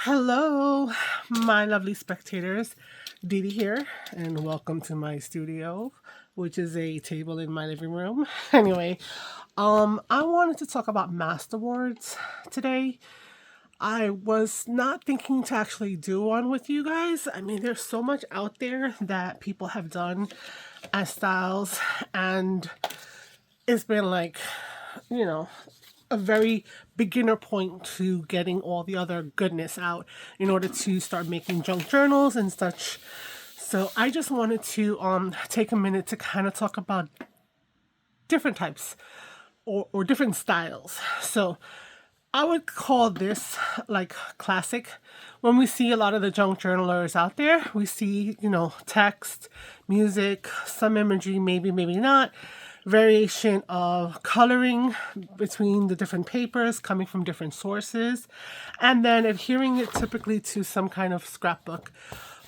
Hello, my lovely spectators. Dee Dee here, and welcome to my studio, which is a table in my living room. Anyway, I wanted to talk about masterboards today. I was not thinking to actually do one with you guys. I mean, there's so much out there that people have done as styles, and it's been like, you know, a very beginner point to getting all the other goodness out in order to start making junk journals and such. So I just wanted to take a minute to kind of talk about different types or different styles. So I would call this like classic. When we see a lot of the junk journalers out there, we see, text, music, some imagery, maybe, maybe not, variation of coloring between the different papers coming from different sources, and then adhering it typically to some kind of scrapbook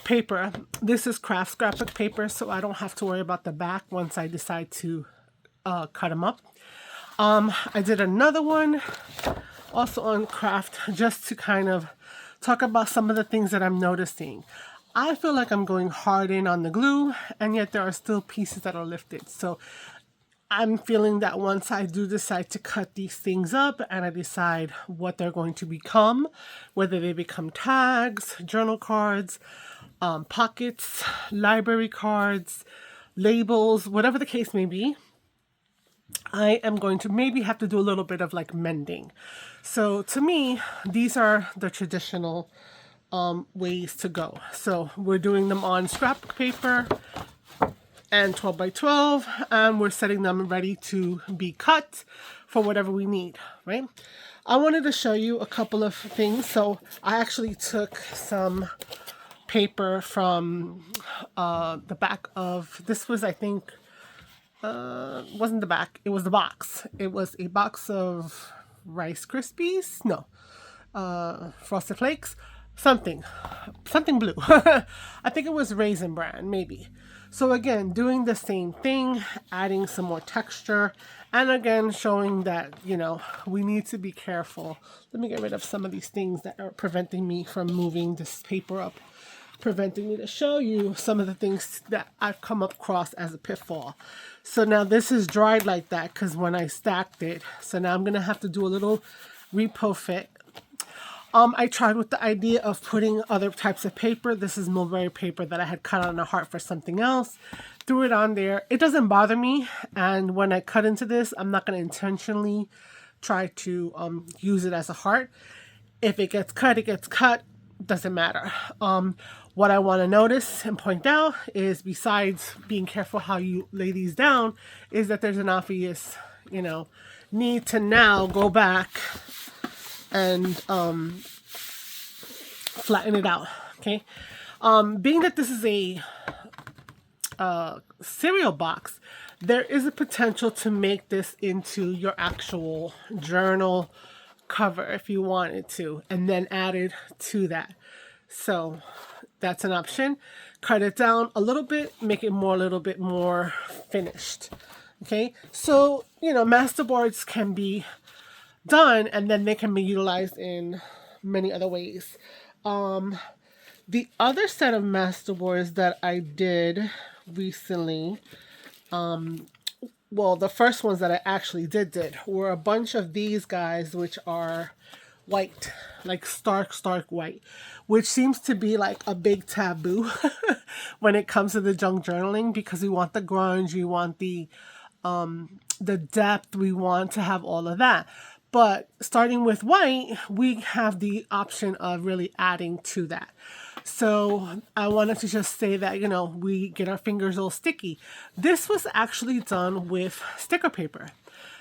paper. This is craft scrapbook paper, so I don't have to worry about the back once I decide to cut them up. I did another one also on craft just to kind of talk about some of the things that I'm noticing. I feel like I'm going hard in on the glue, and yet there are still pieces that are lifted. So I'm feeling that once I do decide to cut these things up and I decide what they're going to become, whether they become tags, journal cards, pockets, library cards, labels, whatever the case may be, I am going to maybe have to do a little bit of like mending. So to me, these are the traditional ways to go. So we're doing them on scrapbook paper and 12 by 12, and we're setting them ready to be cut for whatever we need, right? I wanted to show you a couple of things. So I actually took some paper from the back of, this was, I think, wasn't the back, it was the box. It was a box of Rice Krispies, no, Frosted Flakes, something blue. I think it was Raisin Bran, maybe. So again, doing the same thing, adding some more texture, and again, showing that, we need to be careful. Let me get rid of some of these things that are preventing me from moving this paper up, preventing me to show you some of the things that I've come across as a pitfall. So now this is dried like that because when I stacked it, so now I'm going to have to do a little repo fit. I tried with the idea of putting other types of paper. This is mulberry paper that I had cut on a heart for something else. Threw it on there. It doesn't bother me. And when I cut into this, I'm not going to intentionally try to use it as a heart. If it gets cut, it gets cut. Doesn't matter. What I want to notice and point out is, besides being careful how you lay these down, is that there's an obvious, need to now go back and flatten it out. Okay, being that this is a cereal box, there is a potential to make this into your actual journal cover if you wanted to, and then add it to that. So that's an option. Cut it down a little bit, make it a little bit more finished. Okay, so masterboards can be done, and then they can be utilized in many other ways. The other set of masterboards that I did recently, well, the first ones that I actually did were a bunch of these guys, which are white, like stark white, which seems to be like a big taboo when it comes to the junk journaling, because we want the grunge, we want the depth, we want to have all of that. But starting with white, we have the option of really adding to that. So I wanted to just say that, we get our fingers all sticky. This was actually done with sticker paper.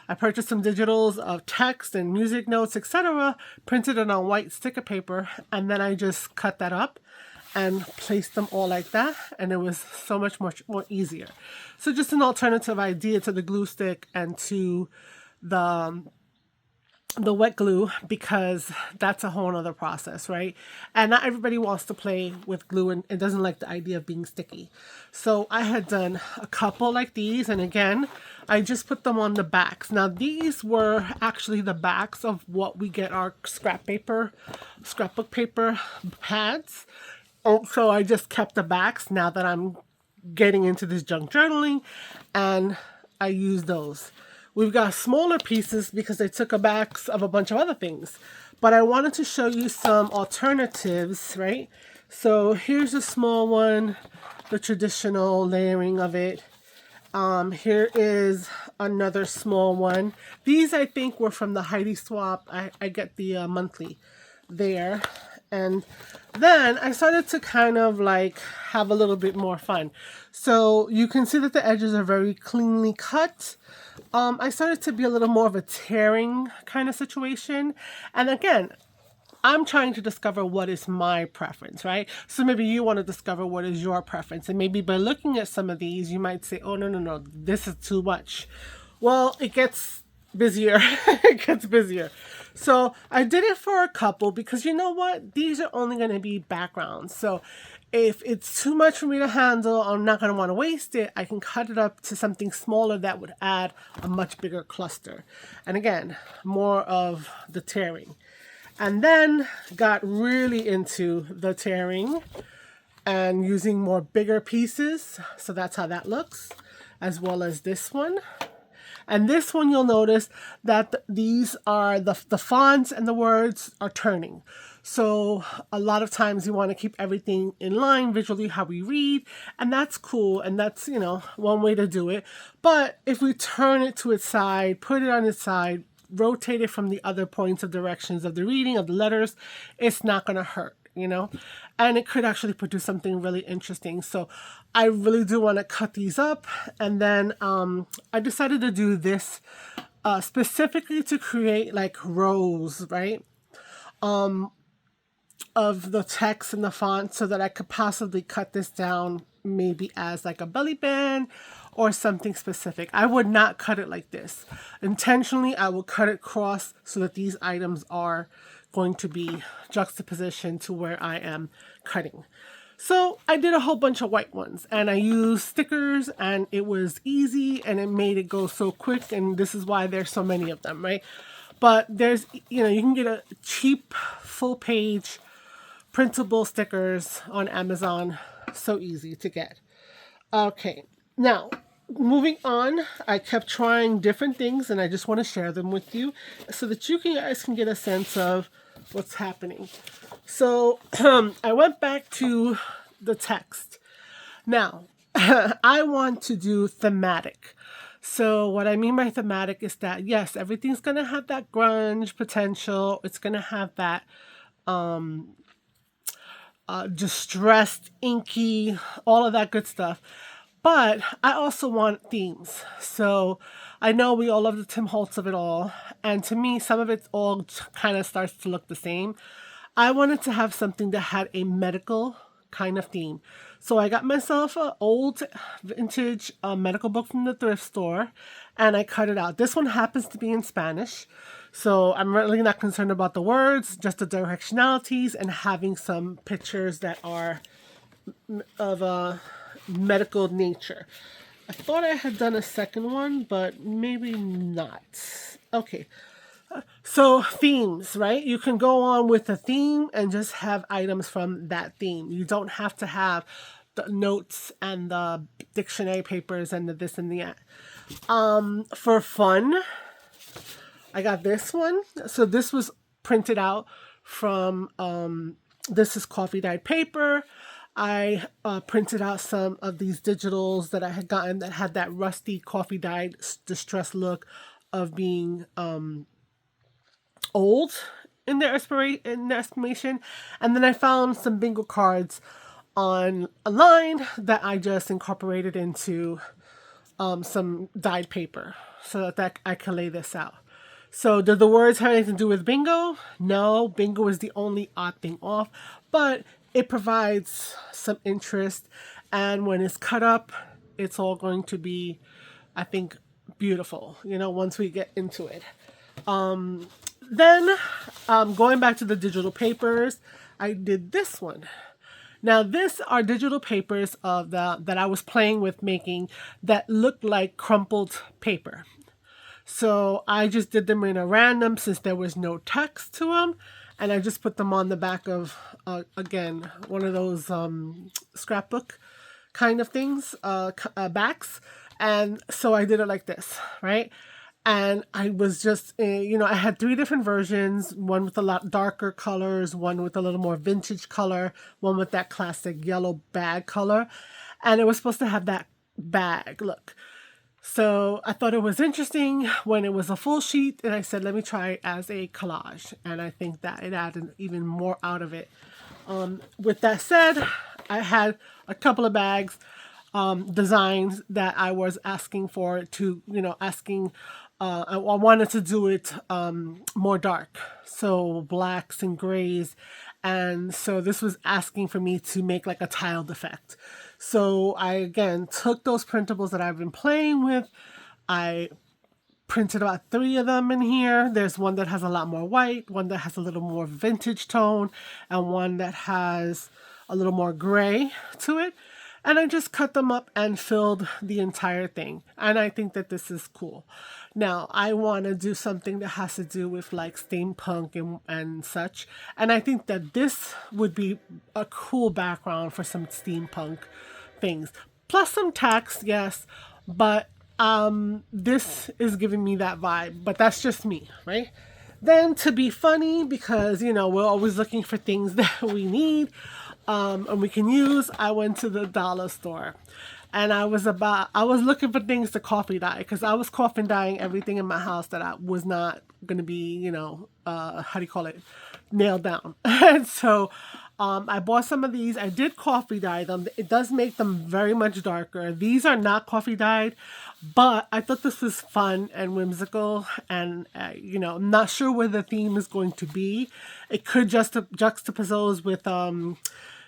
I purchased some digitals of text and music notes, etc., printed it on white sticker paper, and then I just cut that up and placed them all like that, and it was so much more easier. So just an alternative idea to the glue stick and to the the wet glue, because that's a whole other process, right? And not everybody wants to play with glue and doesn't like the idea of being sticky. So I had done a couple like these, and again, I just put them on the backs. Now these were actually the backs of what we get our scrapbook paper pads. So I just kept the backs now that I'm getting into this junk journaling, and I use those. We've got smaller pieces because I took a backs of a bunch of other things. But I wanted to show you some alternatives, right? So here's a small one, the traditional layering of it. Here is another small one. These I think were from the Heidi Swap. I get the monthly there. And then I started to kind of like have a little bit more fun. So you can see that the edges are very cleanly cut. I started to be a little more of a tearing kind of situation. And again, I'm trying to discover what is my preference, right? So maybe you want to discover what is your preference. And maybe by looking at some of these, you might say, oh, no, this is too much. Well, it gets busier. It gets busier. So I did it for a couple because you know what? These are only going to be backgrounds. So if it's too much for me to handle, I'm not going to want to waste it. I can cut it up to something smaller that would add a much bigger cluster. And again, more of the tearing. And then got really into the tearing and using more bigger pieces. So that's how that looks, as well as this one. And this one, you'll notice that these are the fonts and the words are turning. So a lot of times you want to keep everything in line visually how we read, and that's cool. And that's, you know, one way to do it. But if we turn it to its side, put it on its side, rotate it from the other points of directions of the reading of the letters, it's not going to hurt, you know, and it could actually produce something really interesting. So I really do want to cut these up. And then I decided to do this specifically to create like rows, right, of the text and the font, so that I could possibly cut this down maybe as like a belly band or something specific. I would not cut it like this. Intentionally, I will cut it cross so that these items are going to be juxtaposition to where I am cutting. So I did a whole bunch of white ones, and I used stickers, and it was easy, and it made it go so quick, and this is why there's so many of them, right? But there's, you know, you can get a cheap full page printable stickers on Amazon. So easy to get. Okay, now moving on, I kept trying different things, and I just want to share them with you so that you guys can get a sense of what's happening. So I went back to the text. Now, I want to do thematic. So what I mean by thematic is that, yes, everything's going to have that grunge potential. It's going to have that distressed, inky, all of that good stuff. But I also want themes. So I know we all love the Tim Holtz of it all. And to me, some of it all kind of starts to look the same. I wanted to have something that had a medical kind of theme. So I got myself an old vintage medical book from the thrift store, and I cut it out. This one happens to be in Spanish. So I'm really not concerned about the words, just the directionalities and having some pictures that are of a medical nature. I thought I had done a second one, but maybe not. Okay. So themes, right? You can go on with a theme and just have items from that theme. You don't have to have the notes and the dictionary papers and the this and the that. For fun, I got this one. So this was printed out from, this is coffee dyed paper. I printed out some of these digitals that I had gotten that had that rusty coffee dyed distressed look of being old in their estimation. And then I found some bingo cards online that I just incorporated into some dyed paper so that I can lay this out. So do the words have anything to do with bingo? No, bingo is the only odd thing off, but it provides some interest. And when it's cut up, it's all going to be, I think, beautiful, you know, once we get into it. Then, going back to the digital papers, I did this one. Now, this are digital papers of that I was playing with making that looked like crumpled paper. So I just did them in a random since there was no text to them. And I just put them on the back of, again, one of those scrapbook kind of things, backs. And so I did it like this, right? And I was just, I had 3 different versions, one with a lot darker colors, one with a little more vintage color, one with that classic yellow bag color. And it was supposed to have that bag look. So I thought it was interesting when it was a full sheet, and I said, let me try it as a collage. And I think that it added even more out of it. With that said, I had a couple of bags, designs that I was asking for to, I wanted to do it more dark. So blacks and grays. And so this was asking for me to make like a tiled effect. So I, again, took those printables that I've been playing with. I printed about 3 of them in here. There's one that has a lot more white, one that has a little more vintage tone, and one that has a little more gray to it. And I just cut them up and filled the entire thing. And I think that this is cool. Now, I want to do something that has to do with like steampunk and such. And I think that this would be a cool background for some steampunk things. Plus some text, yes. But this is giving me that vibe. But that's just me, right? Then to be funny, because, we're always looking for things that we need. And we can use, I went to the dollar store and I was looking for things to coffee dye because I was coffee dyeing everything in my house that I was not going to be, nailed down. And so, I bought some of these. I did coffee dye them. It does make them very much darker. These are not coffee dyed, but I thought this was fun and whimsical. And, I'm not sure where the theme is going to be. It could just juxtapose with,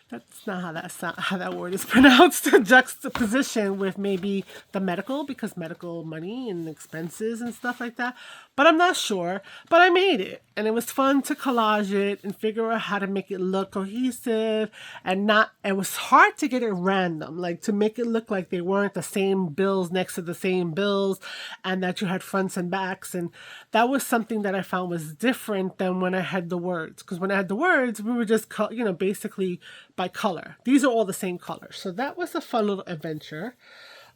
that's not how that word is pronounced. Juxtaposition with maybe the medical, because medical money and expenses and stuff like that. But I'm not sure. But I made it, and it was fun to collage it and figure out how to make it look cohesive and not. It was hard to get it random, like to make it look like they weren't the same bills next to the same bills, and that you had fronts and backs. And that was something that I found was different than when I had the words. Because when I had the words, we were just basically by color. These are all the same color. So that was a fun little adventure.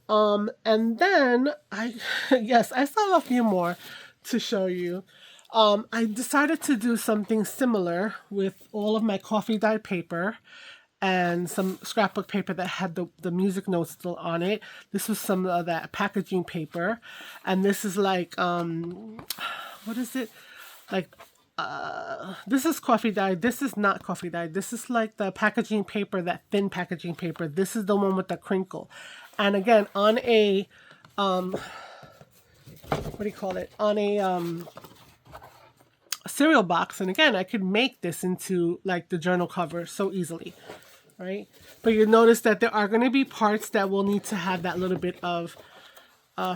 And then I saw a few more to show you. I decided to do something similar with all of my coffee dyed paper and some scrapbook paper that had the music notes still on it. This was some of that packaging paper. And this is like, what is it? Like, this is coffee dyed. This is not coffee dyed. This is like the packaging paper, that thin packaging paper. This is the one with the crinkle. And again, on a, on a cereal box. And again, I could make this into like the journal cover so easily, right? But you notice that there are going to be parts that will need to have that little bit of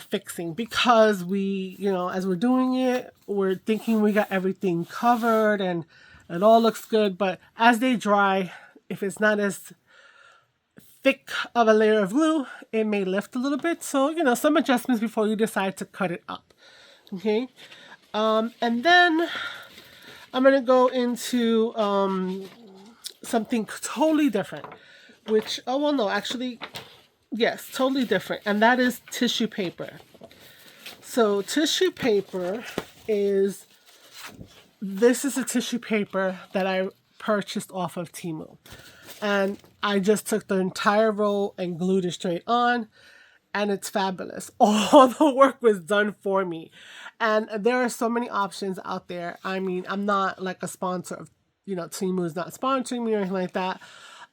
fixing, because we, as we're doing it, we're thinking we got everything covered and it all looks good. But as they dry, if it's not as thick of a layer of glue, it may lift a little bit. So, some adjustments before you decide to cut it up. Okay. And then I'm going to go into something totally different, which, yes, totally different. And that is tissue paper. So tissue paper this is a tissue paper that I purchased off of Temu. And I just took the entire roll and glued it straight on. And it's fabulous. All the work was done for me. And there are so many options out there. I mean, I'm not like a sponsor of, Temu is not sponsoring me or anything like that.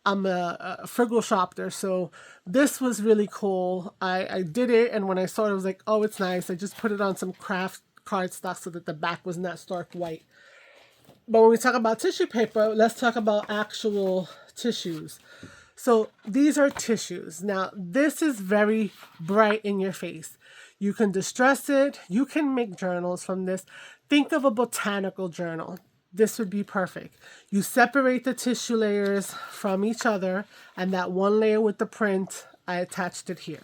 I'm a frugal shopper, so this was really cool. I did it, and when I saw it, I was like, oh, it's nice. I just put it on some craft cardstock so that the back was not stark white. But when we talk about tissue paper, let's talk about actual tissues. So these are tissues. Now, this is very bright in your face. You can distress it. You can make journals from this. think of a botanical journal. This would be perfect. You separate the tissue layers from each other, and that one layer with the print, I attached it here.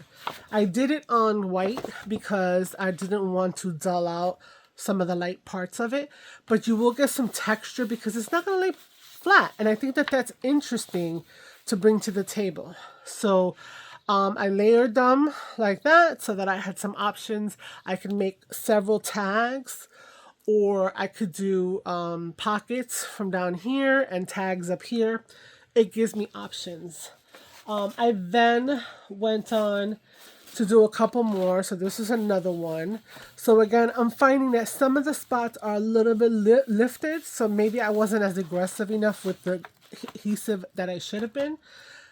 I did it on white because I didn't want to dull out some of the light parts of it, but you will get some texture because it's not going to lay flat, and I think that that's interesting to bring to the table. So I layered them like that so that I had some options. I could make several tags, or I could do pockets from down here and tags up here. It gives me options. I then went on to do a couple more. So this is another one. So again, I'm finding that some of the spots are a little bit lifted. So maybe I wasn't as aggressive enough with the adhesive that I should have been.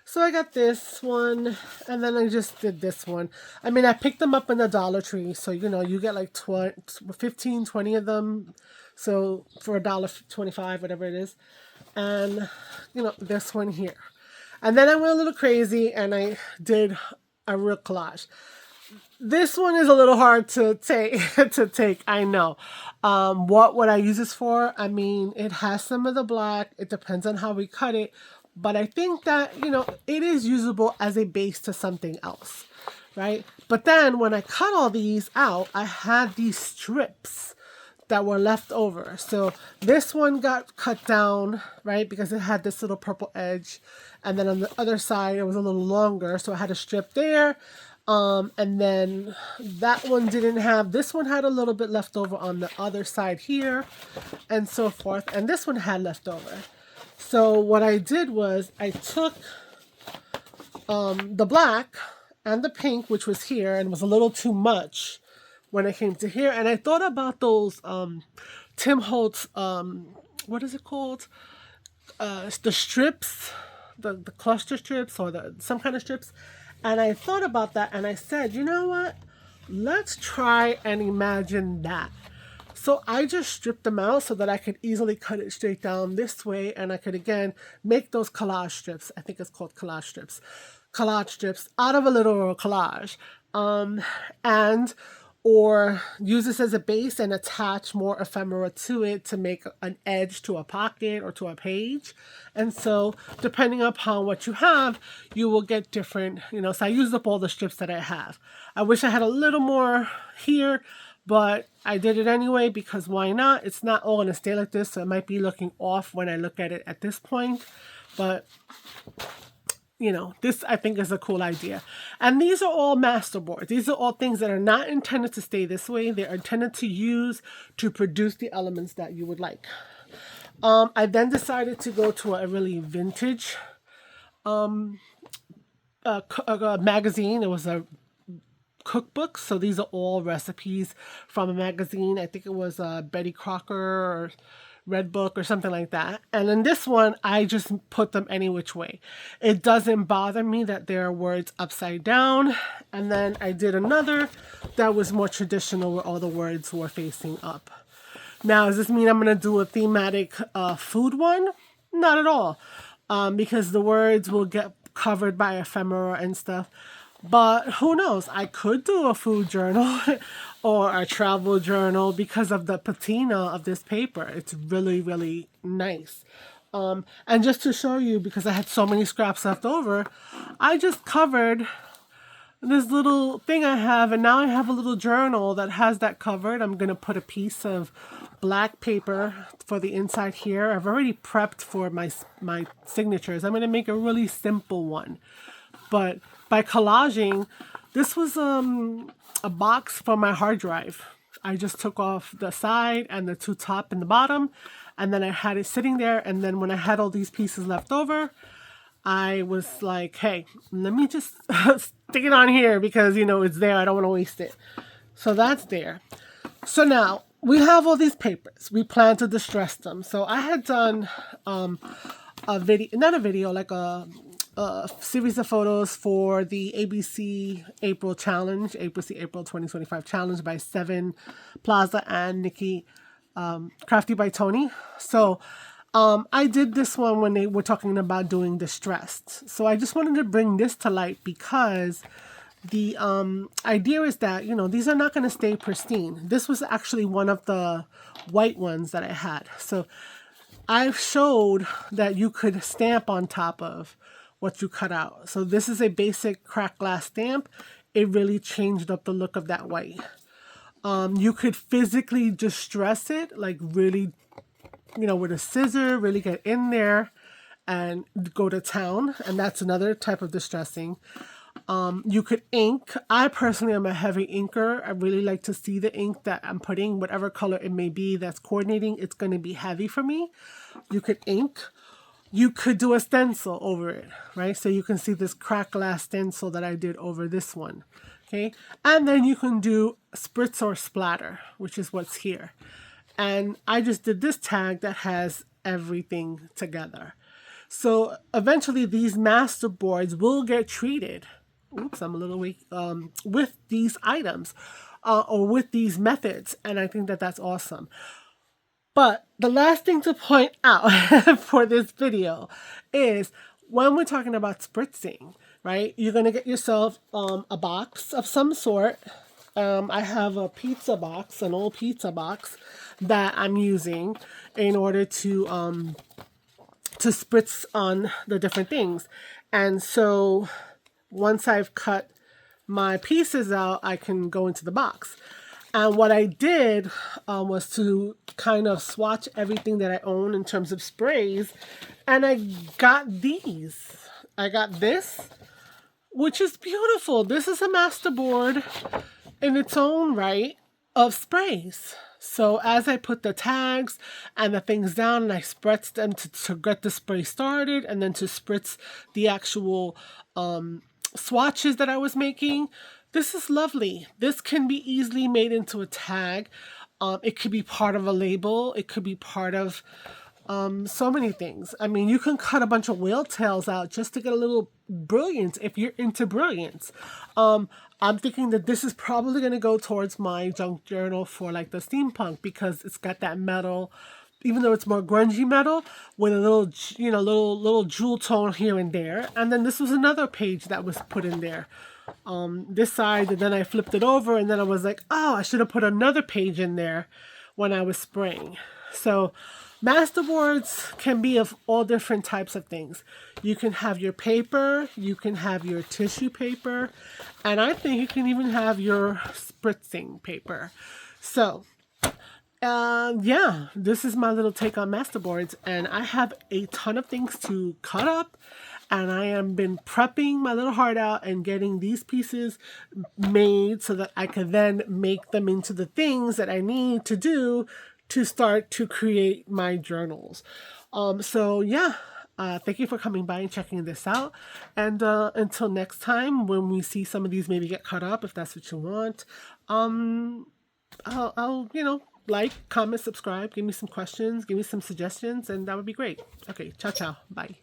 So I got this one, and then I just did this one. I mean, I picked them up in the Dollar Tree, so, you know, you get like 15, 20 of them, so for $1.25, whatever it is. And, you know, this one here. And then I went a little crazy, and I did a real collage. This one is a little hard to take, I know. What would I use this for? I mean, it has some of the black. It depends on how we cut it. But I think that, you know, it is usable as a base to something else, right? But then when I cut all these out, I had these strips that were left over. So this one got cut down, right? Because it had this little purple edge. And then on the other side, it was a little longer. So I had a strip there. And then that one didn't have, this one had a little bit left over on the other side here and so forth. And this one had left over. So what I did was I took the black and the pink, which was here, and was a little too much when it came to here. And I thought about those Tim Holtz, what is it called? The strips, the cluster strips, or some kind of strips. And I thought about that, and I said, you know what? Let's try and imagine that. So I just stripped them out so that I could easily cut it straight down this way, and I could, again, make those collage strips. I think it's called collage strips. Collage strips out of a little collage. Or use this as a base and attach more ephemera to it to make an edge to a pocket or to a page. And so depending upon what you have, you will get different, you know, so I used up all the strips that I have. I wish I had a little more here, but I did it anyway because why not? It's not all going to stay like this, so it might be looking off when I look at it at this point. But, you know, this I think is a cool idea. And these are all masterboards. These are all things that are not intended to stay this way. They're intended to use to produce the elements that you would like. I then decided to go to a really vintage magazine. It was a cookbook. So these are all recipes from a magazine. I think it was Betty Crocker or Red Book or something like that. And in this one, I just put them any which way. It doesn't bother me that there are words upside down. And then I did another that was more traditional where all the words were facing up. Now, does this mean I'm going to do a thematic food one? Not at all. Because the words will get covered by ephemera and stuff. But who knows? I could do a food journal or a travel journal because of the patina of this paper. It's really, really nice. And just to show you, because I had so many scraps left over, I just covered this little thing I have, and now I have a little journal that has that covered. I'm going to put a piece of black paper for the inside here. I've already prepped for my signatures. I'm going to make a really simple one. But by collaging, this was a box for my hard drive. I just took off the side and the two top and the bottom, and then I had it sitting there. And then when I had all these pieces left over, I was like, hey, let me just stick it on here because, you know, it's there. I don't want to waste it. So that's there. So now we have all these papers. We plan to distress them. So I had done a video, not a video, like a series of photos for the ABC April challenge, ABC April 2025 challenge by Seven Plaza and Nikki CraftybyToni. So I did this one when they were talking about doing distressed. So I just wanted to bring this to light because The idea is that, you know, these are not going to stay pristine. This was actually one of the white ones that I had. So I've showed that you could stamp on top of what you cut out. So this is a basic cracked glass stamp. It really changed up the look of that white. You could physically distress it, like really, you know, with a scissor, really get in there and go to town. And that's another type of distressing. You could ink. I personally am a heavy inker. I really like to see the ink that I'm putting, whatever color it may be that's coordinating. It's going to be heavy for me. You could ink. You could do a stencil over it, right? So you can see this cracked glass stencil that I did over this one, okay? And then you can do spritz or splatter, which is what's here. And I just did this tag that has everything together. So eventually these masterboards will get treated. Oops, I'm a little weak. With these items or with these methods. And I think that that's awesome. But the last thing to point out for this video is when we're talking about spritzing, right? You're going to get yourself a box of some sort. I have a pizza box, an old pizza box that I'm using in order to spritz on the different things. And so once I've cut my pieces out, I can go into the box. And what I did was to kind of swatch everything that I own in terms of sprays. And I got these. I got this, which is beautiful. This is a Masterboard in its own right of sprays. So as I put the tags and the things down and I spritz them to get the spray started and then to spritz the actual swatches that I was making, this is lovely. This can be easily made into a tag. It could be part of a label. It could be part of so many things. I mean, you can cut a bunch of whale tails out just to get a little brilliance if you're into brilliance. I'm thinking that this is probably going to go towards my junk journal for like the steampunk because it's got that metal, even though it's more grungy metal, with a little, you know, little jewel tone here and there. And then this was another page that was put in there. This side, and then I flipped it over, and then I was like, oh, I should have put another page in there when I was spraying. So Masterboards can be of all different types of things. You can have your paper, you can have your tissue paper, and I think you can even have your spritzing paper. So yeah, this is my little take on Masterboards, and I have a ton of things to cut up. And I have been prepping my little heart out and getting these pieces made so that I can then make them into the things that I need to do to start to create my journals. So yeah, thank you for coming by and checking this out. And until next time, when we see some of these maybe get cut up, if that's what you want, I'll you know, like, comment, subscribe, give me some questions, give me some suggestions, and that would be great. Okay, ciao, ciao, bye.